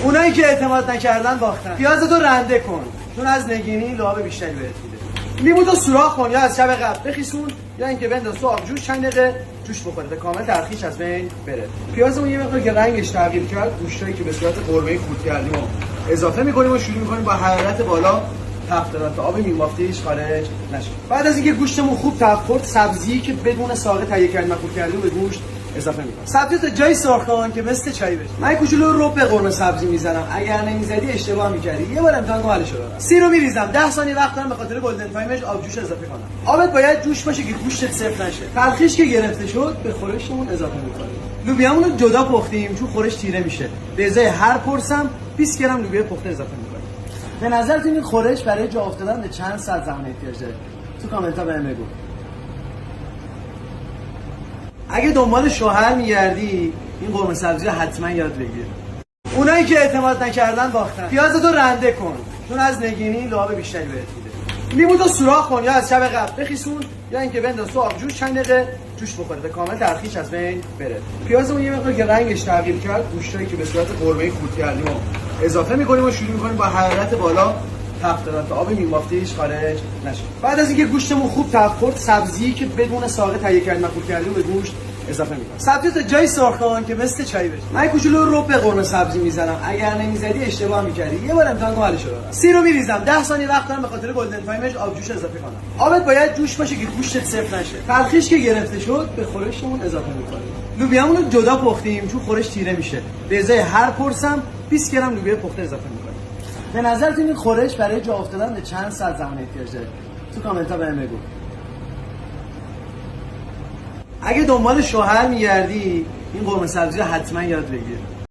اونایی که اعتماد نکردن باختن. پیازتو رنده کن چون از نگینی لعاب بیشتری بهت میده. لیمو سوراخ کن یا از شب قبل بخیسون یا اینکه بنداز تو آبجوش چند دقیقه جوش بخوره تا کامل ترخیش از بین بره. پیازمون یه مقدار که رنگش تغییر کرد، گوشتایی که به صورت قرمه‌ای خورد کردیم و اضافه می‌کنیم و شروع می‌کنیم با حرارت بالا تفت دادن تا آب میمافتیش خارج نشه. بعد از اینکه گوشتمون خوب تفت خورد، سبزی که بدون ساقه تهیه کردیم و خورد کردیم به گوشت اضافه می‌کنم. سبزی تا جای سرخ کن که مثل چای بشه. من کوچولو رب قرمه سبزی میزنم. اگر نمیزدی اشتباه می‌کردی. یه بار امتحان کن حلش رو. سی رو میریزم. 10 ثانیه وقت دارم به خاطر گلدن تایمش آبجوش اضافه کنم. آبت باید جوش باشه که گوشتت سفت نشه. تلخیش که گرفته شد به خورشمون اضافه می‌کنیم. لوبیامون رو جدا پختیم چون خورش تیره میشه. به ازای هر پرسم 20 گرم لوبیا پخته اضافه می‌کنیم. به نظرتون این خورش برای جا افتادن به چند ساعت زمان احتیاج داره؟ تو کامنت ها بهم بگو. اگه دنبال شوهر میگردی این قرمه سبزی رو حتما یاد بگیر. اونایی که اعتماد نکردن باختن. پیازتو رنده کن چون از نگینی لعاب بیشتری بهت میده. لیمو سوراخ کن یا از شب قبل بخیسون یا اینکه بنداز تو آبجوش چند دقیقه جوش بخوره تا کامل ترخیش از بین بره. پیازمون یه مقدار که رنگش تغییر کرد، گوشتایی که به صورت قرمه‌ای خورد کردیم و اضافه می‌کنیم و شروع می‌کنیم با حرارت بالا تفت دادن تا آب میمافتیش خارج نشه. بعد از اینکه گوشتمون خوب تفت خورد، سبزی که بدون ساقه تهیه کردیم و خورد کردیم به گوشت اضافه می‌کنم. سبزی تا جای سرخ کن که مثل چای بشه. من کوچولو رب قرمه سبزی میزنم. اگر نمیزدی اشتباه می‌کردی. یه بار امتحان کن حلش رو. سی رو میریزم. 10 ثانیه وقت دارم به خاطر گلدن تایمش آبجوش اضافه کنم. آبت باید جوش باشه که گوشتت سفت نشه. تلخیش که گرفته شد به خورشمون اضافه می‌کنیم. لوبیامون رو جدا پختیم چون خورش تیره میشه. به ازای هر پرسم 20 گرم لوبیا پخته اضافه می‌کنیم. به نظرتون این خورش برای جا افتادن به چند ساعت زمان احتیاج داره؟ تو کامنت ها بهم بگو. اگه دنبال شوهر میگردی این قرمه سبزی رو حتما یاد بگیر.